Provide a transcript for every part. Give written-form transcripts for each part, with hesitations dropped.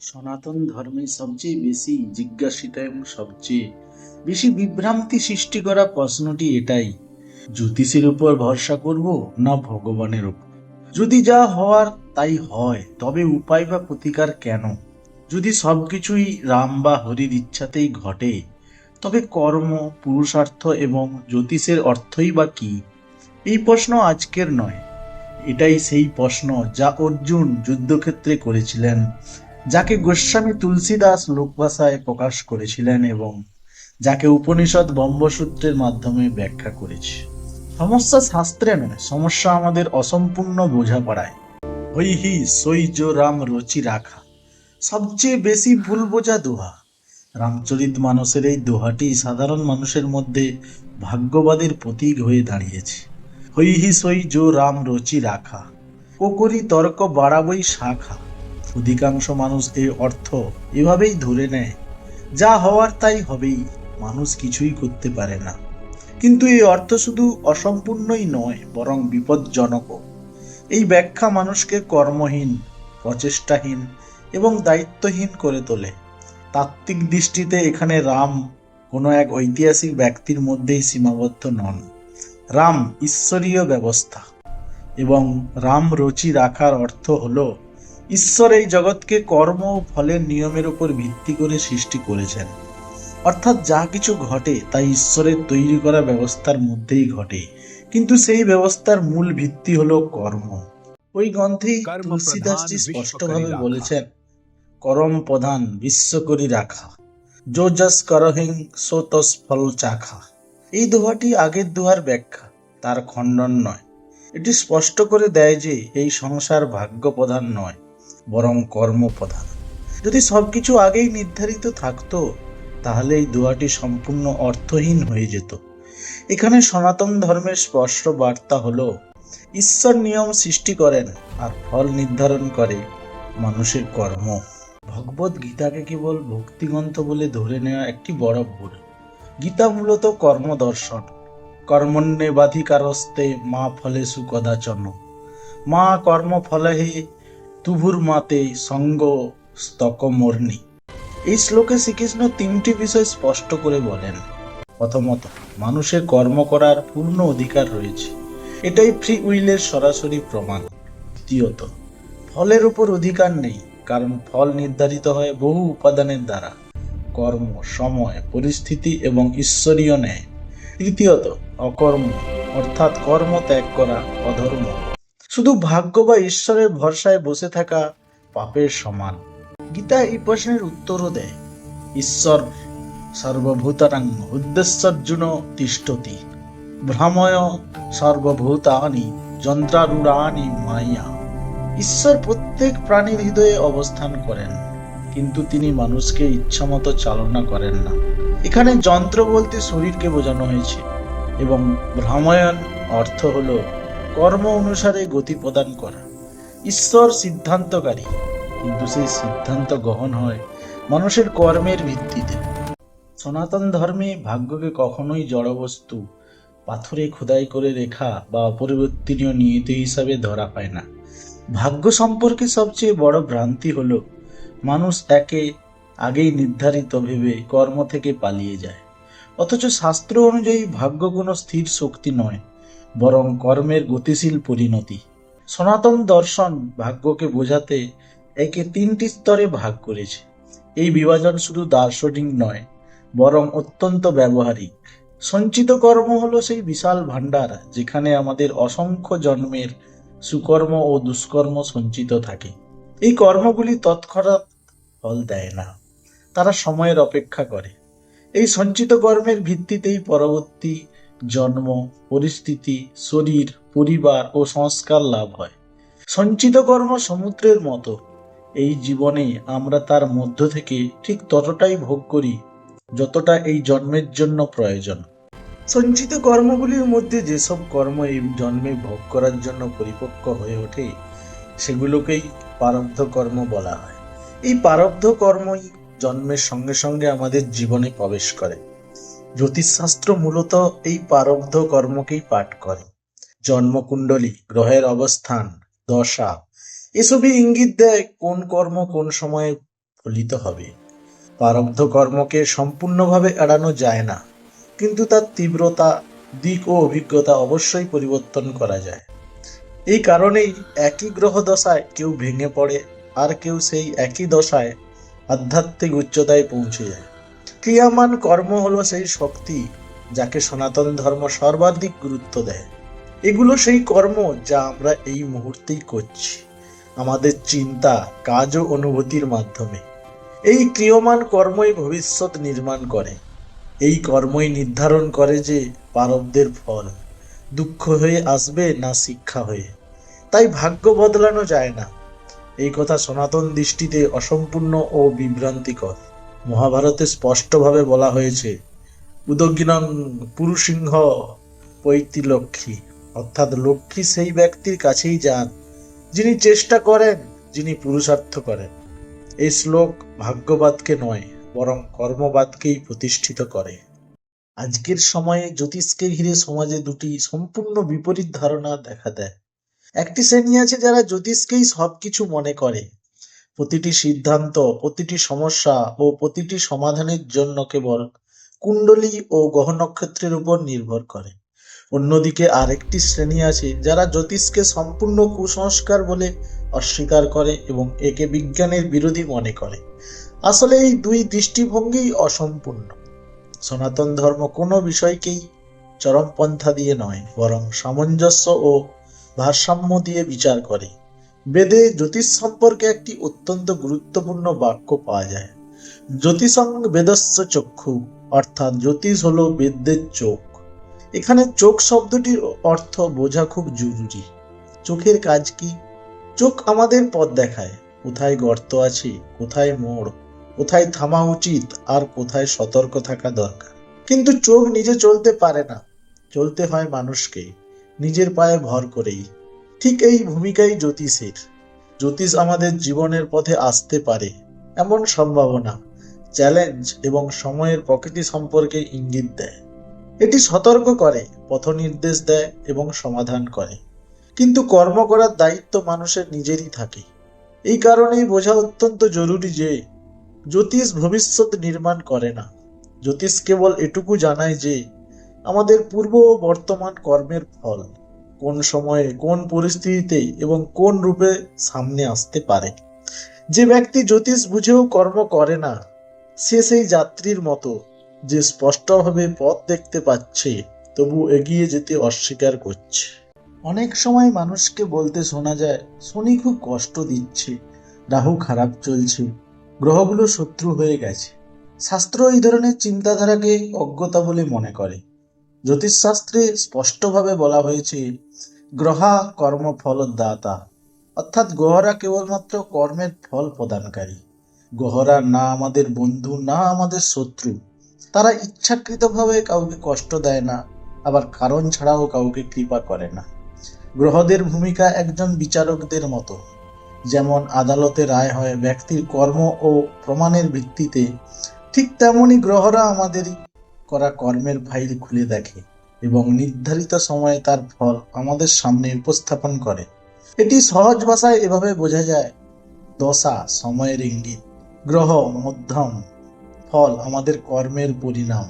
সনাতন ধর্মে সবচেয়ে বেশি জিজ্ঞাসিত এবং সবচেয়ে বেশি বিভ্রান্তি সৃষ্টি করা প্রশ্নটি এটাই, জ্যোতিষের উপর ভরসা করব না ভগবানের উপর? যদি যা হওয়ার তাই হয়, তবে উপায় বা প্রতিকার কেন? যদি সবকিছুই রাম বা হরির ইচ্ছাতেই ঘটে, তবে কর্ম, পুরুষার্থ এবং জ্যোতিষের অর্থই বা কি? এই প্রশ্ন আজকের নয়, এটাই সেই প্রশ্ন যা অর্জুন যুদ্ধক্ষেত্রে করেছিলেন, যাকে গোস্বামী তুলসীদাস লোকভাষায় প্রকাশ করেছিলেন এবং যাকে উপনিষদ ব্রহ্মসূত্রের মাধ্যমে ব্যাখ্যা করেছে। সমস্যা শাস্ত্রে নয়, সমস্যা আমাদের অসম্পূর্ণ বোঝাপড়ায়। হইহি সই জো রাম রচি রাখা, সবচেয়ে বেশি ভুল বোঝা দোহা। রামচরিত মানসের এই দোহাটি সাধারণ মানুষের মধ্যে ভাগ্যবাদের প্রতীক হয়ে দাঁড়িয়েছে। হইহি সই জো রাম রচি রাখা, কোকরি তর্ক বাড়াবই শাখা। অধিকাংশ মানুষ এই অর্থ এভাবেই ধরে নেয়, যা হওয়ার তাই হবেই, মানুষ কিছুই করতে পারে না। কিন্তু এই অর্থ শুধু অসম্পূর্ণই নয়, বরং বিপজ্জনকও। এই ব্যাখ্যা মানুষকে কর্মহীন, প্রচেষ্টাহীন এবং দায়িত্বহীন করে তোলে। তাত্ত্বিক দৃষ্টিতে এখানে রাম কোনো এক ঐতিহাসিক ব্যক্তির মধ্যেই সীমাবদ্ধ নন। রাম ঈশ্বরীয় ব্যবস্থা, এবং রাম রচি রাখার অর্থ হলো ঈশ্বর এই জগৎকে কর্ম ও ফলের নিয়মের উপর ভিত্তি করে সৃষ্টি করেছেন। অর্থাৎ যা কিছু ঘটে তাই ঈশ্বরের তৈরি করা ব্যবস্থার মধ্যেই ঘটে, কিন্তু সেই ব্যবস্থার মূল ভিত্তি হলো কর্ম। ওই গ্রন্থেই कर्म प्रधान তুলসীদাসজি विश्व करी স্পষ্টভাবে राखा। বলেছেন, করম প্রধান বিশ্ব করি রাখা, যো যশ করহিং সো তস ফল চাখা। এই দোহাটি আগের দোহার ব্যাখ্যা, তার খণ্ডন নয়। এটি স্পষ্ট করে দেয় যে এই সংসার ভাগ্য প্রধান নয়, বরং কর্ম প্রধান। যদি সবকিছু আগেই নির্ধারিত থাকতো, তাহলে এই দোহাটি সম্পূর্ণ অর্থহীন হয়ে যেত। এখানে সনাতন ধর্মের স্পষ্ট বার্তা হলো, ঈশ্বর নিয়ম সৃষ্টি করেন আর ফল নির্ধারণ করে মানুষের কর্ম। ভগবত গীতাকে কেবল ভক্তিগ্রন্থ বলে ধরে নেওয়া একটি বড় ভুল। গীতা মূলত কর্মদর্শন। কর্মণ্যেবাধিকারস্তে মা ফলেষু কদাচন, মা কর্ম ফলহে তুভুর মাতে সঙ্গ স্তক মর্নি। এই শ্লোকে শ্রীকৃষ্ণ তিনটি বিষয় স্পষ্ট করে বলেন। প্রথমত, মানুষের কর্ম করার পূর্ণ অধিকার রয়েছে, এটাই ফ্রি উইলের সরাসরি প্রমাণ। দ্বিতীয়ত, ফলের উপর অধিকার নেই, কারণ ফল নির্ধারিত হয় বহু উপাদানের দ্বারা: কর্ম, সময়, পরিস্থিতি এবং ঈশ্বরীয় ন্যায়। তৃতীয়ত, অকর্ম, অর্থাৎ কর্ম ত্যাগ করা অধর্ম। শুধু ভাগ্য বা ঈশ্বরের ভরসায় বসে থাকা পাপের সমান। গীতা এই প্রশ্নের উত্তরও দেয়। ঈশ্বর সর্বভূতানাং উদ্দেশ্যর্জুন তিষ্ঠতি, ভ্রময় সর্বভূতানি যন্ত্রারূঢ়ানি মায়া। ঈশ্বর প্রত্যেক প্রাণীর হৃদয়ে অবস্থান করেন, কিন্তু তিনি মানুষকে ইচ্ছামতো চালনা করেন না। এখানে যন্ত্র বলতে শরীরকে বোঝানো হয়েছে, এবং ভ্রময়ন অর্থ হলো কর্ম অনুসারে গতি প্রদান করা। ঈশ্বর সিদ্ধান্তকারী, কিন্তু সেই সিদ্ধান্ত গ্রহণ হয় মানুষের কর্মের ভিত্তিতে। সনাতন ধর্মে ভাগ্যকে কখনোই জড়বস্তু, পাথরে খোদাই করে রেখা বা অপরিবর্তনীয় নিয়তি হিসাবে ধরা হয় না। ভাগ্য সম্পর্কে সবচেয়ে বড় ভ্রান্তি হলো মানুষ আগেই নির্ধারিত ভেবে কর্ম থেকে পালিয়ে যায়। অথচ শাস্ত্র অনুযায়ী ভাগ্য কোনো স্থির শক্তি নয়, বরং কর্মের গতিশীল পরিণতি। সনাতন দর্শন ভাগ্যকে বোঝাতে একে তিনটি স্তরে ভাগ করেছে। এই বিভাজন শুধু দার্শনিক নয়, বরং অত্যন্ত ব্যবহারিক। সঞ্চিত কর্ম হলো সেই বিশাল ভাণ্ডার, যেখানে আমাদের অসংখ্য জন্মের সুকর্ম ও দুষ্কর্ম সঞ্চিত থাকে। এই কর্মগুলি তৎক্ষণাৎ ফল দেয় না, তারা সময়ের অপেক্ষা করে। এই সঞ্চিত কর্মের ভিত্তিতেই পরবর্তী জন্ম, পরিস্থিতি, শরীর, পরিবার ও সংস্কার লাভ হয়। সঞ্চিত কর্ম সমুদ্রের মতো। এই জীবনে আমরা তার মধ্য থেকে ঠিক ততটাই ভোগ করি যতটা এই জন্মের জন্য প্রয়োজন। সঞ্চিত কর্মগুলির মধ্যে যেসব কর্ম এই জন্মে ভোগ করার জন্য পরিপক্ক হয়ে ওঠে, সেগুলোকেই প্রারব্ধ কর্ম বলা হয়। এই প্রারব্ধ কর্মই জন্মের সঙ্গে সঙ্গে আমাদের জীবনে প্রবেশ করে। জ্যোতিষশাস্ত্র মূলত এই প্রারব্ধ কর্মকেই পাঠ করে। জন্মকুণ্ডলী, গ্রহের অবস্থান, দশা, এসবই ইঙ্গিত দেয় কোন কর্ম কোন সময়ে ফলিত হবে। প্রারব্ধ কর্মকে সম্পূর্ণভাবে এড়ানো যায় না, কিন্তু তার তীব্রতা, দিক ও অভিজ্ঞতা অবশ্যই পরিবর্তন করা যায়। এই কারণেই একই গ্রহ দশায় কেউ ভেঙে পড়ে, আর কেউ সেই একই দশায় আধ্যাত্মিক উচ্চতায় পৌঁছে যায়। ক্রিয়ামান কর্ম হলো সেই শক্তি যাকে সনাতন ধর্ম সর্বাধিক গুরুত্ব দেয়। এগুলো সেই কর্ম যা আমরা এই মুহূর্তেই করছি, আমাদের চিন্তা, কাজ ও অনুভূতির মাধ্যমে। এই ক্রিয়মান কর্মই ভবিষ্যৎ নির্মাণ করে। এই কর্মই নির্ধারণ করে যে প্রারব্ধের ফল দুঃখ হয়ে আসবে না শিক্ষা হয়ে। তাই ভাগ্য বদলানো যায় না। এই কথা সনাতন দৃষ্টিতে অসম্পূর্ণ ও বিভ্রান্তিকর। মহাভারতে স্পষ্টভাবে বলা হয়েছে, উদগিনং পুরুষিংহ পৈতিলক্ষ্মী, অর্থাৎ লক্ষ্মী সেই ব্যক্তির কাছেই যান যিনি চেষ্টা করেন, যিনি পুরুষার্থ করেন। এই শ্লোক ভাগ্যবাদকে নয়, বরং কর্মবাদকেই প্রতিষ্ঠিত করে। আজকের সময়ে জ্যোতিষকে ঘিরে সমাজে দুটি সম্পূর্ণ বিপরীত ধারণা দেখা দেয়। একটি শ্রেণী আছে যারা জ্যোতিষকেই সবকিছু মনে করে, প্রতিটি সিদ্ধান্ত, প্রতিটি সমস্যা ও প্রতিটি সমাধানের জন্য কেবল কুণ্ডলী ও গ্রহ নক্ষত্রের উপর নির্ভর করে। অন্যদিকে আরেকটি শ্রেণী আছে যারা জ্যোতিষকে সম্পূর্ণ কুসংস্কার বলে অস্বীকার করে এবং একে বিজ্ঞানের বিরোধী মনে করে। আসলে এই দুই দৃষ্টিভঙ্গি অসম্পূর্ণ। সনাতন ধর্ম কোনো বিষয়কেই চরমপন্থা দিয়ে নয়, বরং সামঞ্জস্য ও ভারসাম্য দিয়ে বিচার করে। বেদে জ্যোতিষ সম্পর্কে একটি অত্যন্ত গুরুত্বপূর্ণ বাক্য পাওয়া যায়, জ্যোতিষং বেদস্য চক্ষু, অর্থাৎ জ্যোতিষ হলো বেদদের চোখ। এখানে চোখ শব্দটির অর্থ বোঝা খুব জরুরি। চোখের কাজ কি? চোখ আমাদের পথ দেখায়, কোথায় গর্ত আছে, কোথায় মোড়, কোথায় থামা উচিত আর কোথায় সতর্ক থাকা দরকার। কিন্তু চোখ নিজে চলতে পারে না, চলতে হয় মানুষকে, নিজের পায়ে ভর করেই। ঠিক এই ভূমিকাই জ্যোতিষের। জ্যোতিষ আমাদের জীবনের পথে আসতে পারে এমন সম্ভাবনা, চ্যালেঞ্জ এবং সময়ের প্রকৃতি সম্পর্কে ইঙ্গিত দেয়। এটি সতর্ক করে, পথ নির্দেশ দেয় এবং সমাধান করে। কিন্তু কর্ম করার দায়িত্ব মানুষের নিজেরই থাকে। এই কারণেই বোঝা অত্যন্ত জরুরি যে জ্যোতিষ ভবিষ্যৎ নির্মাণ করে না। জ্যোতিষ কেবল এটুকু জানায় যে আমাদের পূর্ব ও বর্তমান কর্মের ফল কোন সময়ে, কোন পরিস্থিতিতে এবং কোন রূপে সামনে আসতে পারে। যে ব্যক্তি জ্যোতিষ বুঝেও কর্ম করে না, সে সেই যাত্রীর মতো যে স্পষ্টভাবে পথ দেখতে পাচ্ছে তবু এগিয়ে যেতে অস্বীকার করছে। অনেক সময় মানুষকে বলতে শোনা যায়, শনি খুব কষ্ট দিচ্ছে, রাহু খারাপ চলছে, গ্রহগুলো শত্রু হয়ে গেছে। শাস্ত্র এই ধরনের চিন্তাধারাকে অজ্ঞতা বলে মনে করে। জ্যোতিষশাস্ত্রে স্পষ্টভাবে বলা হয়েছে, গ্রহা কর্মফল দাতা, অর্থাৎ গ্রহরা কেবলমাত্র কর্মের ফল প্রদানকারী। গ্রহরা না আমাদের বন্ধু, না আমাদের শত্রু। তারা ইচ্ছাকৃতভাবে কাউকে কষ্ট দেয় না, আবার কারণ ছাড়াও কাউকে কৃপা করে না। গ্রহদের ভূমিকা একজন বিচারকদের মতো। যেমন আদালতে রায় হয় ব্যক্তির কর্ম ও প্রমাণের ভিত্তিতে, ঠিক তেমনি গ্রহরা আমাদের করা কর্মের ফাইল খুলে দেখে এবং নির্ধারিত সময়ে তার ফল আমাদের সামনে উপস্থাপন করে। এটি সহজ ভাষায় এভাবে বোঝা যায়, দশা সময়ের ইঙ্গিত, গ্রহ মধ্যম, ফল আমাদের কর্মের পরিণাম।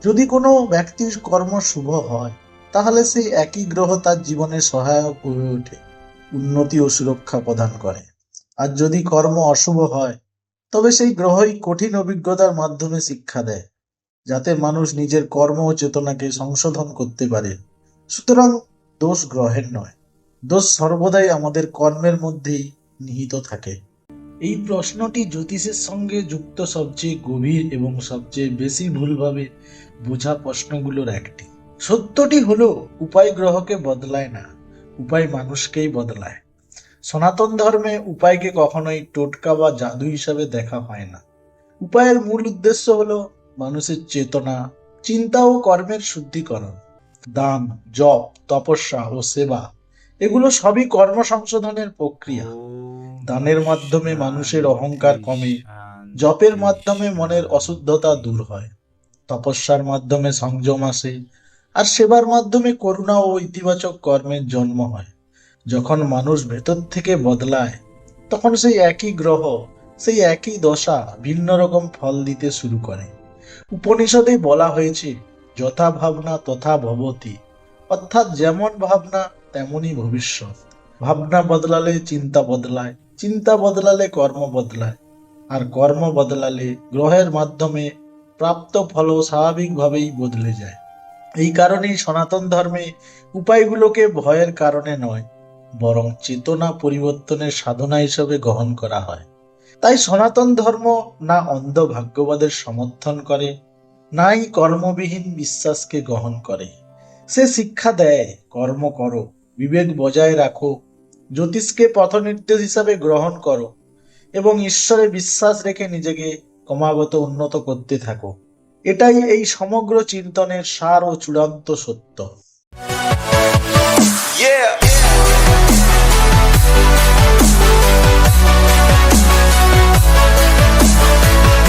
যদি কোনো ব্যক্তির কর্ম শুভ হয়, তাহলে সেই একই গ্রহ তার জীবনে সহায়ক হয়ে ওঠে, উন্নতি ও সুরক্ষা প্রদান করে। আর যদি কর্ম অশুভ হয়, তবে সেই গ্রহই কঠিন অভিজ্ঞতার মাধ্যমে শিক্ষা দেয়, যাতে মানুষ নিজের কর্ম ও চেতনাকে সংশোধন করতে পারে। সুতরাং দোষ গ্রহের নয়, দোষ সর্বদাই আমাদের কর্মের মধ্যেই নিহিত থাকে। এই প্রশ্নটি জ্যোতিষের সঙ্গে যুক্ত সবচেয়ে গভীর এবং সবচেয়ে বেশি ভুলভাবে বোঝা প্রশ্নগুলোর একটি। সত্যটি হলো, উপায় গ্রহকে বদলায় না, উপায় মানুষকেই বদলায়। সনাতন ধর্মে উপায়কে কখনোই টোটকা বা জাদু হিসাবে দেখা হয় না। উপায়ের মূল উদ্দেশ্য হলো মানুষের চেতনা, চিন্তা ও কর্মের শুদ্ধিকরণ। দান, জপ, তপস্যা ও সেবা, এগুলো সবই কর্ম সংশোধনের প্রক্রিয়া। দানের মাধ্যমে মানুষের অহংকার কমে, জপের মাধ্যমে মনের অশুদ্ধতা দূর হয়, তপস্যার মাধ্যমে সংযম আসে, আর সেবার মাধ্যমে করুণা ও ইতিবাচক কর্মের জন্ম হয়। যখন মানুষ ভেতর থেকে বদলায়, তখন সেই একই গ্রহ, সেই একই দশা ভিন্ন রকম ফল দিতে শুরু করে। উপনিষদে বলা হয়েছে, যথা ভাবনা তথা ভবতি, অর্থাৎ যেমন ভাবনা তেমনই ভবিষ্যৎ। ভাবনা বদলালে চিন্তা বদলায়, চিন্তা বদলালে কর্ম বদলায়, আর কর্ম বদলালে গ্রহের মাধ্যমে প্রাপ্ত ফলও স্বাভাবিকভাবেই বদলে যায়। এই কারণেই সনাতন ধর্মে উপায়গুলোকে ভয়ের কারণে নয়, বরং চেতনা পরিবর্তনের সাধনা হিসেবে গ্রহণ করা হয়। তাই সনাতন ধর্ম না অন্ধ ভাগ্যবাদের সমর্থন করে, নাই কর্মবিহীন বিশ্বাসকে গ্রহণ করে। সে শিক্ষা দেয়, কর্ম করো, বিবেক বজায় রাখো, জ্যোতিষকে পথনির্দেশ হিসাবে গ্রহণ করো এবং ঈশ্বরে বিশ্বাস রেখে নিজেকে ক্রমাগত উন্নত করতে থাকো। এটাই এই সমগ্র চিন্তনের সার ও চূড়ান্ত সত্য। Yeah!